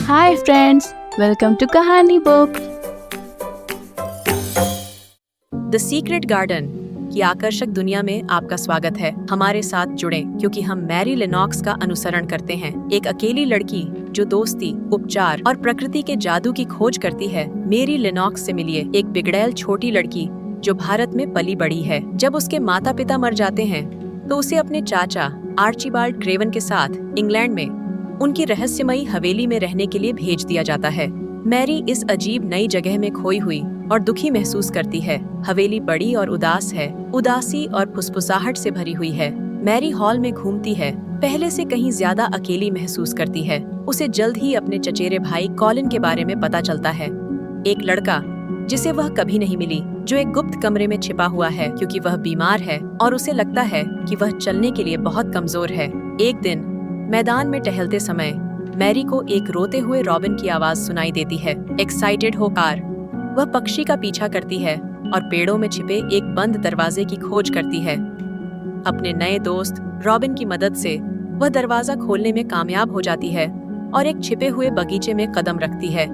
Hi friends, welcome to Kahani Book. The secret garden की आकर्षक दुनिया में आपका स्वागत है। हमारे साथ जुड़ें क्योंकि हम मैरी लेनॉक्स का अनुसरण करते हैं, एक अकेली लड़की जो दोस्ती, उपचार और प्रकृति के जादू की खोज करती है। मैरी लेनॉक्स से मिलिए, एक बिगड़ैल छोटी लड़की जो भारत में पली बड़ी है। जब उसके माता पिता मर जाते हैं तो उसे अपने चाचा आर्चिबाल्ड क्रेवन के साथ इंग्लैंड में उनकी रहस्यमयी हवेली में रहने के लिए भेज दिया जाता है। मैरी इस अजीब नई जगह में खोई हुई और दुखी महसूस करती है। हवेली बड़ी और उदास है, उदासी और फुसफुसाहट से भरी हुई है। मैरी हॉल में घूमती है, पहले से कहीं ज्यादा अकेली महसूस करती है। उसे जल्द ही अपने चचेरे भाई कॉलिन के बारे में पता चलता है, एक लड़का जिसे वह कभी नहीं मिली, जो एक गुप्त कमरे में छिपा हुआ है क्योंकि वह बीमार है और उसे लगता है कि वह चलने के लिए बहुत कमजोर है। एक दिन मैदान में टहलते समय मैरी को एक रोते हुए रॉबिन की आवाज सुनाई देती है। एक्साइटेड होकर वह पक्षी का पीछा करती है और पेड़ों में छिपे एक बंद दरवाजे की खोज करती है। अपने नए दोस्त रॉबिन की मदद से वह दरवाजा खोलने में कामयाब हो जाती है और एक छिपे हुए बगीचे में कदम रखती है।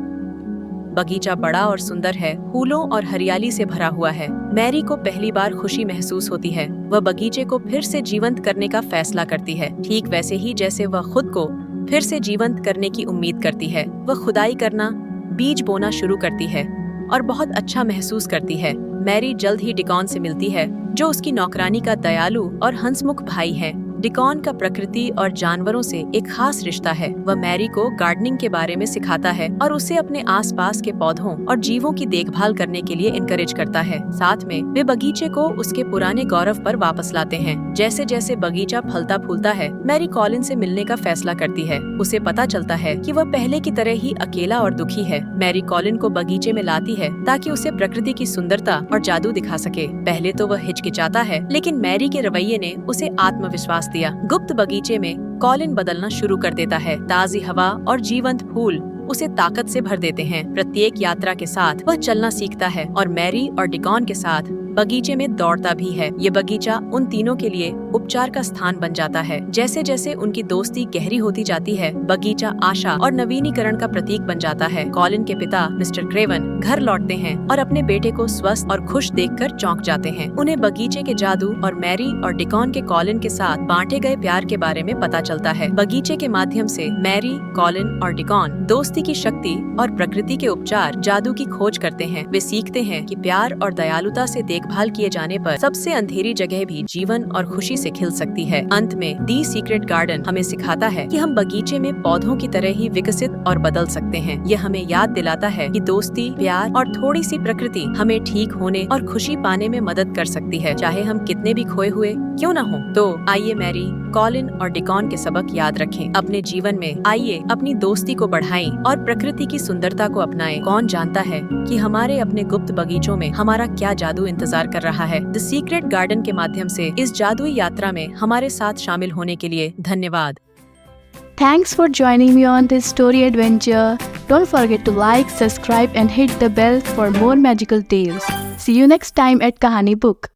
बगीचा बड़ा और सुंदर है, फूलों और हरियाली से भरा हुआ है। मैरी को पहली बार खुशी महसूस होती है। वह बगीचे को फिर से जीवंत करने का फैसला करती है, ठीक वैसे ही जैसे वह खुद को फिर से जीवंत करने की उम्मीद करती है। वह खुदाई करना, बीज बोना शुरू करती है और बहुत अच्छा महसूस करती है। मैरी जल्द ही डिकॉन से मिलती है, जो उसकी नौकरानी का दयालु और हंसमुख भाई है। डिकॉन का प्रकृति और जानवरों से एक खास रिश्ता है। वह मैरी को गार्डनिंग के बारे में सिखाता है और उसे अपने आसपास के पौधों और जीवों की देखभाल करने के लिए इनकरेज करता है। साथ में वे बगीचे को उसके पुराने गौरव पर वापस लाते हैं। जैसे जैसे बगीचा फलता फूलता है, मैरी कॉलिन से मिलने का फैसला करती है। उसे पता चलता है कि वह पहले की तरह ही अकेला और दुखी है। मैरी कॉलिन को बगीचे में लाती है ताकि उसे प्रकृति की सुंदरता और जादू दिखा सके। पहले तो वह हिचकिचाता है, लेकिन मैरी के रवैये ने उसे आत्मविश्वास दिया। गुप्त बगीचे में कॉलिन बदलना शुरू कर देता है। ताजी हवा और जीवंत फूल उसे ताकत से भर देते हैं। प्रत्येक यात्रा के साथ वह चलना सीखता है और मैरी और डिकॉन के साथ बगीचे में दौड़ता भी है। ये बगीचा उन तीनों के लिए उपचार का स्थान बन जाता है। जैसे जैसे उनकी दोस्ती गहरी होती जाती है, बगीचा आशा और नवीनीकरण का प्रतीक बन जाता है। कॉलिन के पिता मिस्टर क्रेवन घर लौटते हैं और अपने बेटे को स्वस्थ और खुश देखकर चौंक जाते हैं। उन्हें बगीचे के जादू और मैरी और डिकॉन के कॉलिन के साथ बांटे गए प्यार के बारे में पता चलता है। बगीचे के माध्यम से मैरी, कॉलिन और डिकॉन दोस्ती की शक्ति और प्रकृति के उपचार, जादू की खोज करते हैं। वे सीखते हैं कि प्यार और दयालुता से देखभाल किए जाने पर सबसे अंधेरी जगह भी जीवन और खुशी से खिल सकती है। अंत में दी सीक्रेट गार्डन हमें सिखाता है कि हम बगीचे में पौधों की तरह ही विकसित और बदल सकते हैं। यह हमें याद दिलाता है कि दोस्ती, प्यार और थोड़ी सी प्रकृति हमें ठीक होने और खुशी पाने में मदद कर सकती है, चाहे हम कितने भी खोए हुए क्यों न हो। तो आइए मैरी, कॉलिन और डिकॉन के सबक याद रखें अपने जीवन में। आइए अपनी दोस्ती को बढ़ाएं और प्रकृति की सुंदरता को अपनाएं। कौन जानता है कि हमारे अपने गुप्त बगीचों में हमारा क्या जादू इंतजार कर रहा है। द सीक्रेट गार्डन के माध्यम से इस जादुई यात्रा में हमारे साथ शामिल होने के लिए धन्यवाद। Thanks for joining me on this story adventure. Don't forget to like, subscribe and hit the bell for more magical tales. See you next time at Kahani Book.